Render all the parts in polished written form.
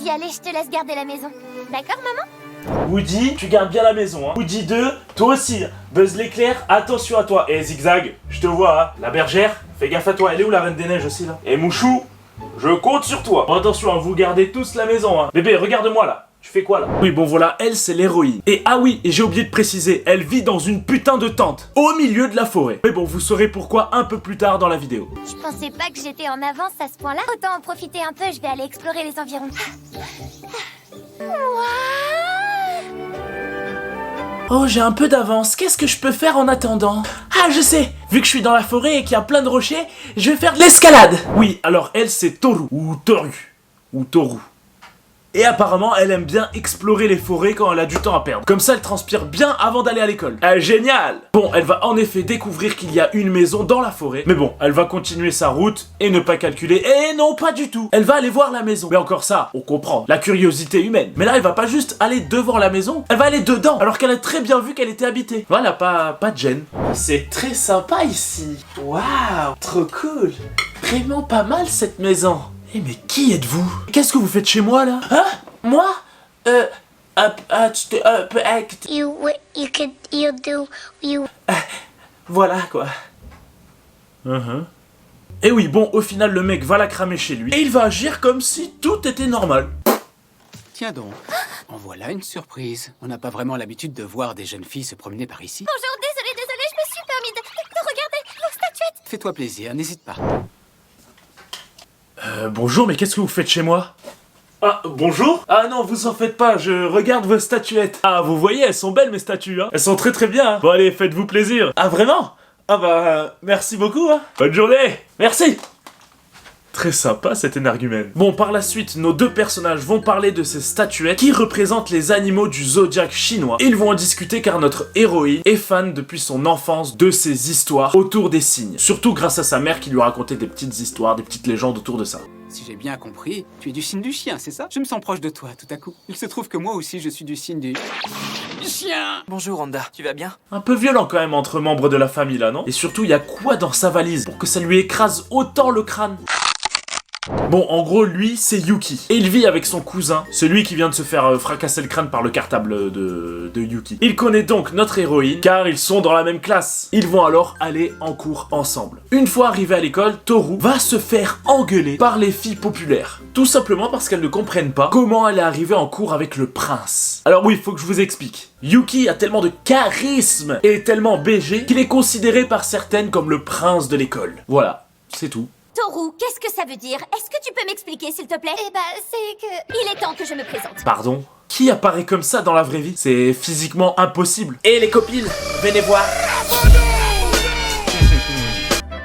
Woody, allez, je te laisse garder la maison. D'accord, maman? Woody, tu gardes bien la maison, hein. Woody 2, toi aussi. Buzz l'éclair, attention à toi. Et Zigzag, je te vois, hein. La bergère, fais gaffe à toi. Elle est où la Reine des Neiges aussi, là? Et Mouchou, je compte sur toi. Bon, attention, hein, vous gardez tous la maison, hein. Bébé, regarde-moi, là. Tu fais quoi là? Oui bon voilà, elle c'est l'héroïne. Et ah oui, et j'ai oublié de préciser, elle vit dans une putain de tente, au milieu de la forêt. Mais bon, vous saurez pourquoi un peu plus tard dans la vidéo. Je pensais pas que j'étais en avance à ce point-là. Autant en profiter un peu, je vais aller explorer les environs. Oh, j'ai un peu d'avance, qu'est-ce que je peux faire en attendant? Ah, je sais! Vu que je suis dans la forêt et qu'il y a plein de rochers, je vais faire de l'escalade! Oui, alors elle c'est Toru, ou Toru, ou Toru. Et apparemment, elle aime bien explorer les forêts quand elle a du temps à perdre. Comme ça, elle transpire bien avant d'aller à l'école. Ah, génial! Bon, elle va en effet découvrir qu'il y a une maison dans la forêt. Mais bon, elle va continuer sa route et ne pas calculer. Et non, pas du tout! Elle va aller voir la maison. Mais encore ça, on comprend. La curiosité humaine. Mais là, elle va pas juste aller devant la maison. Elle va aller dedans. Alors qu'elle a très bien vu qu'elle était habitée. Voilà, pas de gêne. C'est très sympa ici. Waouh! Trop cool! Vraiment pas mal cette maison. Eh mais qui êtes-vous? Qu'est-ce que vous faites chez moi là? Hein? Moi? Voilà quoi. Et oui, bon, au final, le mec va la cramer chez lui et il va agir comme si tout était normal. Tiens donc, en voilà une surprise. On n'a pas vraiment l'habitude de voir des jeunes filles se promener par ici. Bonjour, désolé, je me suis permis de regarder vos statuettes. Fais-toi plaisir, n'hésite pas. Bonjour, mais qu'est-ce que vous faites chez moi? Ah, bonjour? Ah non, vous en faites pas, je regarde vos statuettes. Ah, vous voyez, elles sont belles mes statues, hein. Elles sont très bien, hein. Bon allez, faites-vous plaisir. Ah vraiment? Ah bah, merci beaucoup, hein. Bonne journée. Merci. Très sympa cet énergumène. Bon, par la suite, nos deux personnages vont parler de ces statuettes qui représentent les animaux du zodiaque chinois. Ils vont en discuter car notre héroïne est fan depuis son enfance de ces histoires autour des signes. Surtout grâce à sa mère qui lui racontait des petites histoires, des petites légendes autour de ça. Si j'ai bien compris, tu es du signe du chien, c'est ça? Je me sens proche de toi tout à coup. Il se trouve que moi aussi je suis du signe du chien. Bonjour Randa, tu vas bien? Un peu violent quand même entre membres de la famille là, non? Et surtout, il y a quoi dans sa valise pour que ça lui écrase autant le crâne? Bon, en gros, lui, c'est Yuki. Et il vit avec son cousin, celui qui vient de se faire fracasser le crâne par le cartable de Yuki. Il connaît donc notre héroïne, car ils sont dans la même classe. Ils vont alors aller en cours ensemble. Une fois arrivé à l'école, Toru va se faire engueuler par les filles populaires. Tout simplement parce qu'elles ne comprennent pas comment elle est arrivée en cours avec le prince. Alors oui, il faut que je vous explique. Yuki a tellement de charisme et est tellement BG qu'il est considéré par certaines comme le prince de l'école. Voilà, c'est tout. Toru, qu'est-ce que ça veut dire? Est-ce que tu peux m'expliquer, s'il te plaît? Eh bah, c'est que... Il est temps que je me présente. Pardon? Qui apparaît comme ça dans la vraie vie? C'est physiquement impossible. Et les copines, venez voir.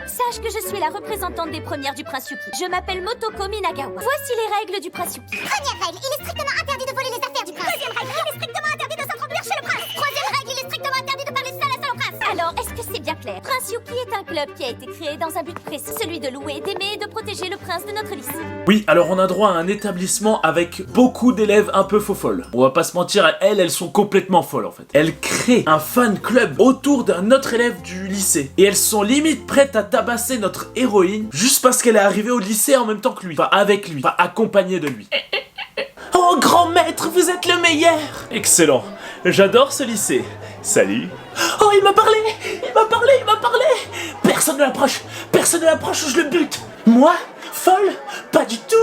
Sache que je suis la représentante des premières du prince Yuki. Je m'appelle Motoko Minagawa. Voici les règles du prince Yuki. Première règle, il est strictement interdit de voler les affaires du prince. Deuxième règle, il est strictement interdit de s'introduire chez le prince. Troisième règle, il est strictement interdit de parler seul à seul au prince. Alors, est-ce que c'est bien clair? Prince Yuki est un club qui a été créé dans un but précis, celui de louer, d'aimer et de protéger le prince de notre lycée. Oui, alors on a droit à un établissement avec beaucoup d'élèves un peu faux folles. On va pas se mentir, elles sont complètement folles en fait. Elles créent un fan club autour d'un autre élève du lycée. Et elles sont limite prêtes à tabasser notre héroïne juste parce qu'elle est arrivée au lycée en même temps que lui. Enfin, avec lui, enfin accompagnée de lui. Oh, grand maître, vous êtes le meilleur! Excellent. J'adore ce lycée. Salut. Oh, il m'a parlé! Personne ne l'approche ou je le bute! Moi? Folle? Pas du tout!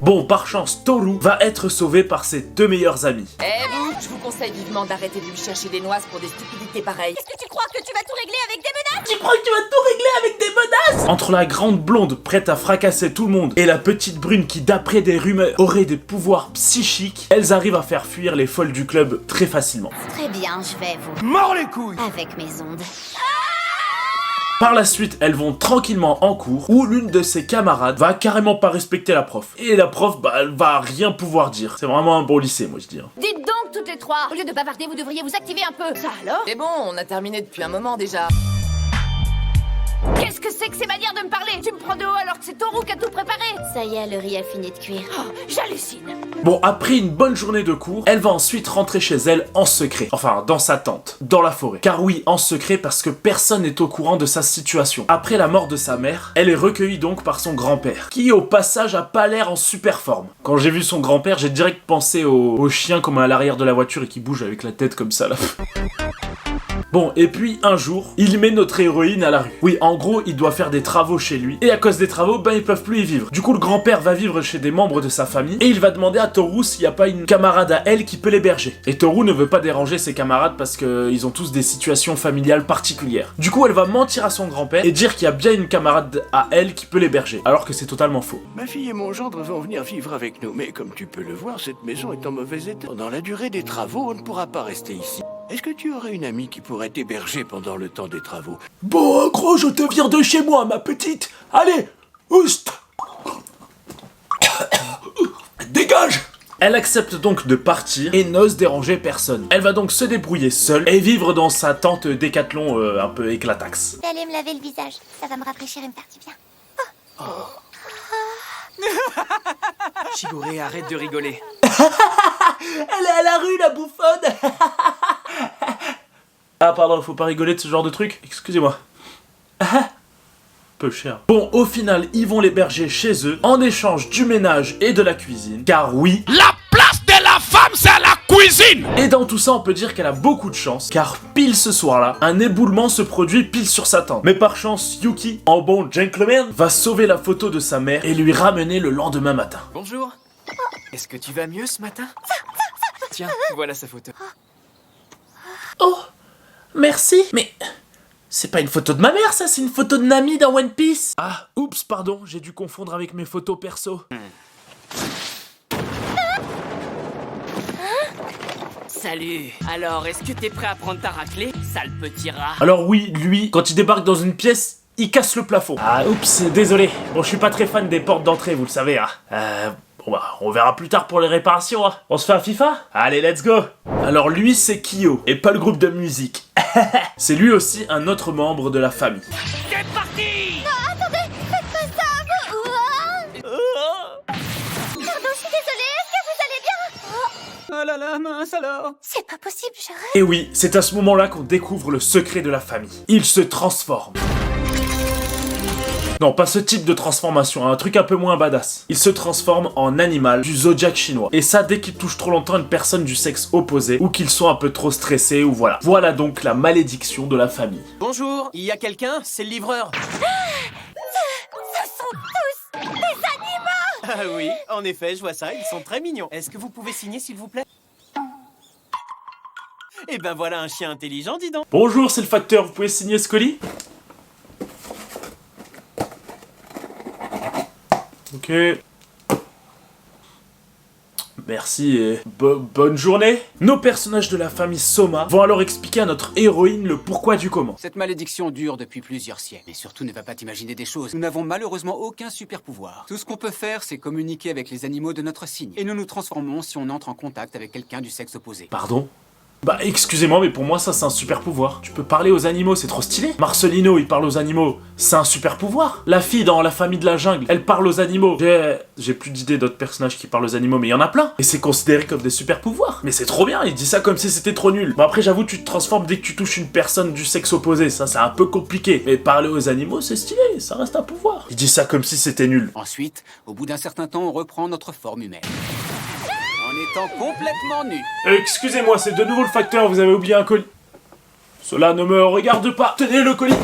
Bon, par chance, Toru va être sauvé par ses deux meilleurs amis. Eh vous, je vous conseille vivement d'arrêter de lui chercher des noises pour des stupidités pareilles. Est-ce que tu crois que tu vas tout régler avec des menaces? Tu crois que tu vas tout régler avec des menaces? Entre la grande blonde prête à fracasser tout le monde et la petite brune qui, d'après des rumeurs, aurait des pouvoirs psychiques, elles arrivent à faire fuir les folles du club très facilement. Très bien, je vais vous... Mors les couilles! Avec mes ondes. Par la suite, elles vont tranquillement en cours où l'une de ses camarades va carrément pas respecter la prof. Et la prof, bah, elle va rien pouvoir dire. C'est vraiment un bon lycée, moi je dis. Dites donc, toutes les trois, au lieu de bavarder, vous devriez vous activer un peu. Ça alors? C'est bon, on a terminé depuis un moment déjà. Qu'est-ce que c'est que ces manières de me parler? Tu me prends de haut alors que c'est Toru qui a tout préparé. Ça y est, le riz a fini de cuire. Oh, j'hallucine. Bon, après une bonne journée de cours, elle va ensuite rentrer chez elle en secret. Enfin, dans sa tente, dans la forêt. Car oui, en secret parce que personne n'est au courant de sa situation. Après la mort de sa mère, elle est recueillie donc par son grand-père, qui au passage a pas l'air en super forme. Quand j'ai vu son grand-père, j'ai direct pensé au chien comme à l'arrière de la voiture et qui bouge avec la tête comme ça là. Bon, et puis un jour, il met notre héroïne à la rue. Oui, en gros, il doit faire des travaux chez lui, et à cause des travaux, ben ils peuvent plus y vivre. Du coup, le grand-père va vivre chez des membres de sa famille, et il va demander à Toru s'il n'y a pas une camarade à elle qui peut l'héberger. Et Toru ne veut pas déranger ses camarades parce qu'ils ont tous des situations familiales particulières. Du coup, elle va mentir à son grand-père et dire qu'il y a bien une camarade à elle qui peut l'héberger, alors que c'est totalement faux. Ma fille et mon gendre vont venir vivre avec nous, mais comme tu peux le voir, cette maison est en mauvais état. Pendant la durée des travaux, on ne pourra pas rester ici. Est-ce que tu aurais une amie qui pourrait t'héberger pendant le temps des travaux? Bon, en gros, je te vire de chez moi, ma petite. Allez, oust. Dégage. Elle accepte donc de partir et n'ose déranger personne. Elle va donc se débrouiller seule et vivre dans sa tente Décathlon un peu éclataxe. Je vais aller me laver le visage. Ça va me rafraîchir et me faire du bien. Chigoré, arrête de rigoler. Elle est à la rue, la bouffonne. Ah pardon, faut pas rigoler de ce genre de truc. Excusez-moi. Peu cher. Bon, au final, ils vont l'héberger chez eux en échange du ménage et de la cuisine. Car oui, La place de la femme, c'est la cuisine. et dans tout ça, on peut dire qu'elle a beaucoup de chance, car pile ce soir-là, un éboulement se produit pile sur sa tente. Mais par chance, Yuki, en bon gentleman, va sauver la photo de sa mère et lui ramener le lendemain matin. Bonjour. Est-ce que tu vas mieux ce matin? Tiens, voilà sa photo. Oh, merci, mais c'est pas une photo de ma mère, ça, c'est une photo de Nami dans One Piece. Ah, oups, pardon, j'ai dû confondre avec mes photos perso. Salut. Alors, est-ce que t'es prêt à prendre ta raclée, sale petit rat? Alors oui, lui, quand il débarque dans une pièce, il casse le plafond. Ah, oups, désolé. Bon, je suis pas très fan des portes d'entrée, vous le savez, hein. Bon bah, on verra plus tard pour les réparations, hein. On se fait un FIFA? Allez, let's go. Alors lui, c'est Kyo, et pas le groupe de musique. C'est lui aussi un autre membre de la famille. C'est parti. Pardon, je suis désolée. Est-ce que vous allez bien? Oh là là, mince alors. C'est pas possible, je rêve. Et oui, c'est à ce moment-là qu'on découvre le secret de la famille. Il se transforme. Non, pas ce type de transformation, hein, un truc un peu moins badass. Il se transforme en animal du zodiaque chinois. Et ça, dès qu'il touche trop longtemps une personne du sexe opposé, ou qu'ils sont un peu trop stressés, ou voilà. Voilà donc la malédiction de la famille. Bonjour, il y a quelqu'un? C'est le livreur. Ce sont tous des animaux. Ah oui, en effet, je vois ça, ils sont très mignons. Est-ce que vous pouvez signer, s'il vous plaît? Eh ben voilà un chien intelligent, dis donc. Bonjour, c'est le facteur, vous pouvez signer ce colis? Ok. Merci et bonne journée. Nos personnages de la famille Soma vont alors expliquer à notre héroïne le pourquoi du comment. Cette malédiction dure depuis plusieurs siècles. Et surtout, ne va pas t'imaginer des choses. Nous n'avons malheureusement aucun super pouvoir. Tout ce qu'on peut faire, c'est communiquer avec les animaux de notre signe. Et nous nous transformons si on entre en contact avec quelqu'un du sexe opposé. Pardon? Bah excusez-moi, mais pour moi ça c'est un super pouvoir. Tu peux parler aux animaux, c'est trop stylé. Marcelino, il parle aux animaux, c'est un super pouvoir. La fille dans La famille de la jungle, elle parle aux animaux. J'ai plus d'idées d'autres personnages qui parlent aux animaux, mais il y en a plein. Et c'est considéré comme des super pouvoirs. Mais c'est trop bien, il dit ça comme si c'était trop nul. Bon après j'avoue, tu te transformes dès que tu touches une personne du sexe opposé, ça c'est un peu compliqué. Mais parler aux animaux, c'est stylé, ça reste un pouvoir. Il dit ça comme si c'était nul. Ensuite, au bout d'un certain temps, on reprend notre forme humaine. En étant complètement nu. Excusez-moi, c'est de nouveau le facteur, vous avez oublié un colis. Cela ne me regarde pas. Tenez le colis.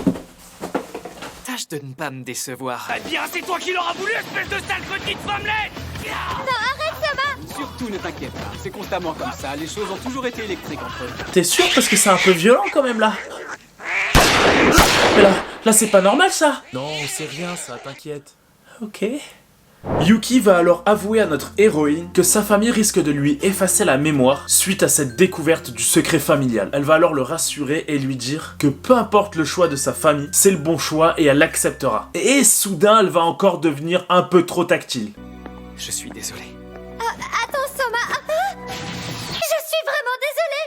Tâche de ne pas me décevoir. Eh bien, c'est toi qui l'auras voulu, espèce de sale petite femmelette. Surtout, ne t'inquiète pas. C'est constamment comme ça. Les choses ont toujours été électriques entre eux. T'es sûr parce que c'est un peu violent quand même là. Mais là c'est pas normal ça. Non, c'est rien ça, t'inquiète. Ok. Yuki va alors avouer à notre héroïne que sa famille risque de lui effacer la mémoire suite à cette découverte du secret familial. Elle va alors le rassurer et lui dire que peu importe le choix de sa famille, c'est le bon choix et elle l'acceptera. Et soudain, elle va encore devenir un peu trop tactile. Je suis désolé. Attends, Soma. Je suis vraiment désolée.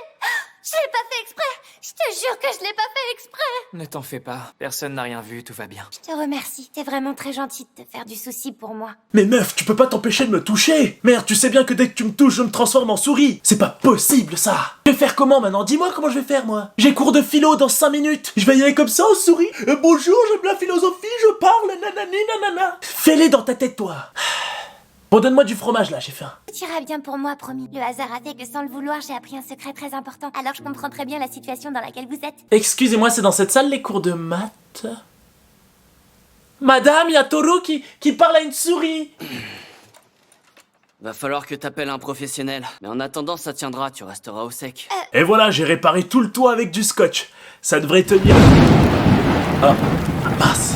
Je l'ai pas fait exprès. Je te jure que je l'ai pas fait exprès. Ne t'en fais pas, personne n'a rien vu, tout va bien. Je te remercie, t'es vraiment très gentil de te faire du souci pour moi. Mais meuf, tu peux pas t'empêcher de me toucher. Merde, tu sais bien que dès que tu me touches, je me transforme en souris. C'est pas possible, ça. Je vais faire comment maintenant? Dis-moi comment je vais faire, moi. J'ai cours de philo dans 5 minutes. Je vais y aller comme ça en souris. Bonjour, j'aime la philosophie, je parle, nanani, nanana. Fais-les dans ta tête, toi. Bon, donne-moi du fromage, là, j'ai faim. Tout ira bien pour moi, promis. Le hasard a fait que sans le vouloir, j'ai appris un secret très important. Alors je comprends très bien la situation dans laquelle vous êtes. Excusez-moi, c'est dans cette salle les cours de maths? Madame, il y a Toru qui parle à une souris. Va falloir que t'appelles un professionnel. Mais en attendant, ça tiendra, tu resteras au sec. Et voilà, j'ai réparé tout le toit avec du scotch. Ça devrait tenir. Ah, mince.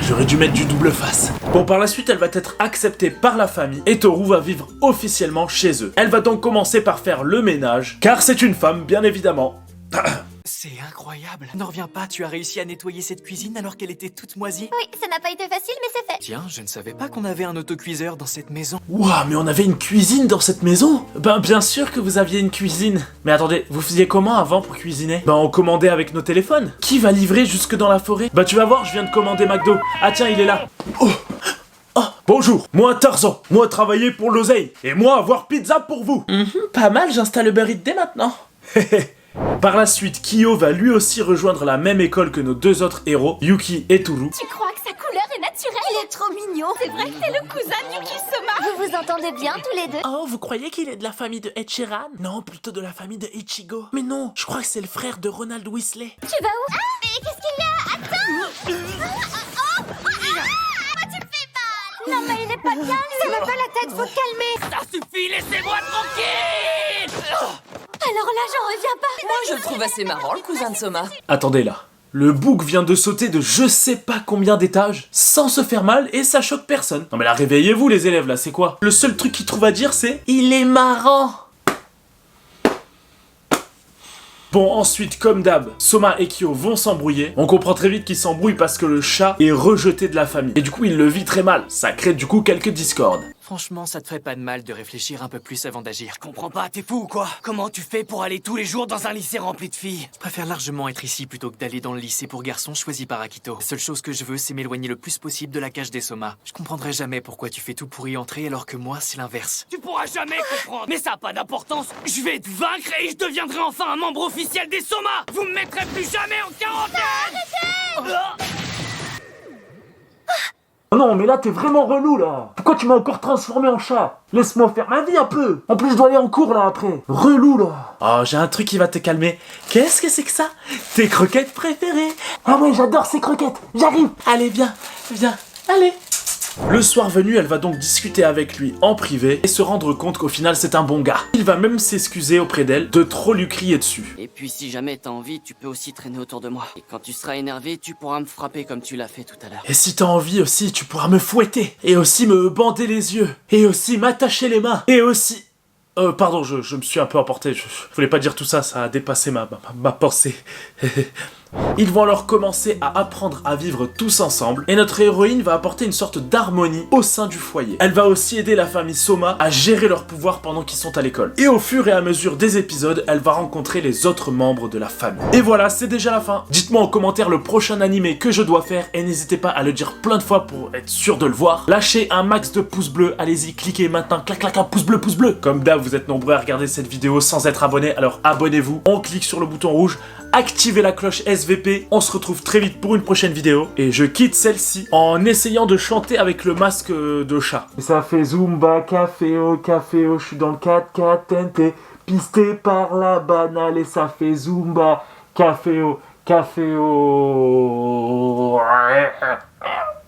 J'aurais dû mettre du double face. Bon, par la suite, elle va être acceptée par la famille et Toru va vivre officiellement chez eux. Elle va donc commencer par faire le ménage, car c'est une femme, bien évidemment. C'est incroyable. N'en reviens pas, tu as réussi à nettoyer cette cuisine alors qu'elle était toute moisie. Oui, ça n'a pas été facile, mais c'est fait. Tiens, je ne savais pas qu'on avait un autocuiseur dans cette maison. Ouah, mais on avait une cuisine dans cette maison? Ben, bien sûr que vous aviez une cuisine. Mais attendez, vous faisiez comment avant pour cuisiner? Ben, on commandait avec nos téléphones. Qui va livrer jusque dans la forêt? Bah, tu vas voir, je viens de commander McDo. Ah tiens, il est là. Oh. Oh, bonjour, moi Tarzan, moi travailler pour l'oseille, et moi avoir pizza pour vous. Pas mal, j'installe Uber Eats dès maintenant. Par la suite, Kyo va lui aussi rejoindre la même école que nos deux autres héros, Yuki et Toru. Tu crois que sa couleur est naturelle? Il est trop mignon. C'est vrai que c'est le cousin de Yuki Soma. Vous vous entendez bien tous les deux? Oh, vous croyez qu'il est de la famille de Ed Sheeran? Non, plutôt de la famille de Ichigo. Mais non, je crois que c'est le frère de Ronald Weasley. Tu vas où? Ah, mais qu'est-ce qu'il y a? Attends. Tu me fais mal. Non, mais il est pas calme. Ça va pas la tête, faut calmer. Ça suffit, laissez-moi tranquille. Alors là, j'en reviens pas. Moi, je le trouve assez marrant, le cousin de Soma. Attendez là. Le bouc vient de sauter de je sais pas combien d'étages, sans se faire mal, et ça choque personne. Non mais là, réveillez-vous les élèves, là, c'est quoi? Le seul truc qu'il trouve à dire, c'est « Il est marrant !» Bon, ensuite, comme d'hab, Soma et Kyo vont s'embrouiller. On comprend très vite qu'ils s'embrouillent parce que le chat est rejeté de la famille. Et du coup, il le vit très mal. Ça crée du coup quelques discordes. Franchement, ça te ferait pas de mal de réfléchir un peu plus avant d'agir. Je comprends pas, t'es fou ou quoi? Comment tu fais pour aller tous les jours dans un lycée rempli de filles? Je préfère largement être ici plutôt que d'aller dans le lycée pour garçons choisi par Akito. La seule chose que je veux, c'est m'éloigner le plus possible de la cage des Soma. Je comprendrai jamais pourquoi tu fais tout pour y entrer alors que moi, c'est l'inverse. Tu pourras jamais comprendre. Mais ça a pas d'importance. Je vais te vaincre et je deviendrai enfin un membre officiel des Soma. Vous me mettrez plus jamais en quarantaine. Oh non, mais là, t'es vraiment relou, là. Pourquoi tu m'as encore transformé en chat? Laisse-moi faire ma vie un peu. En plus, je dois aller en cours, là, après. Relou, là. Oh, j'ai un truc qui va te calmer. Qu'est-ce que c'est que ça? Tes croquettes préférées. Ah ouais, j'adore ces croquettes. J'arrive. Allez, viens. Viens. Allez. Le soir venu, elle va donc discuter avec lui en privé et se rendre compte qu'au final c'est un bon gars. Il va même s'excuser auprès d'elle de trop lui crier dessus. Et puis si jamais t'as envie, tu peux aussi traîner autour de moi. Et quand tu seras énervé, tu pourras me frapper comme tu l'as fait tout à l'heure. Et si t'as envie aussi, tu pourras me fouetter. Et aussi me bander les yeux. Et aussi m'attacher les mains. Et aussi... pardon, je me suis un peu emporté. Je voulais pas dire tout ça, ça a dépassé ma pensée. Ils vont alors commencer à apprendre à vivre tous ensemble et notre héroïne va apporter une sorte d'harmonie au sein du foyer. Elle va aussi aider la famille Soma à gérer leurs pouvoirs pendant qu'ils sont à l'école. Et au fur et à mesure des épisodes, elle va rencontrer les autres membres de la famille. Et voilà, c'est déjà la fin. Dites-moi en commentaire le prochain animé que je dois faire et n'hésitez pas à le dire plein de fois pour être sûr de le voir. Lâchez un max de pouces bleus, allez-y, cliquez maintenant, clac clac, un pouce bleu, pouce bleu. Comme d'hab, vous êtes nombreux à regarder cette vidéo sans être abonné, alors abonnez-vous. On clique sur le bouton rouge, activez la cloche SVP, on se retrouve très vite pour une prochaine vidéo et je quitte celle-ci en essayant de chanter avec le masque de chat. Et ça fait Zumba, caféo, caféo, je suis dans le 4-4 TNT, pisté par la banale et ça fait Zumba, caféo, caféo.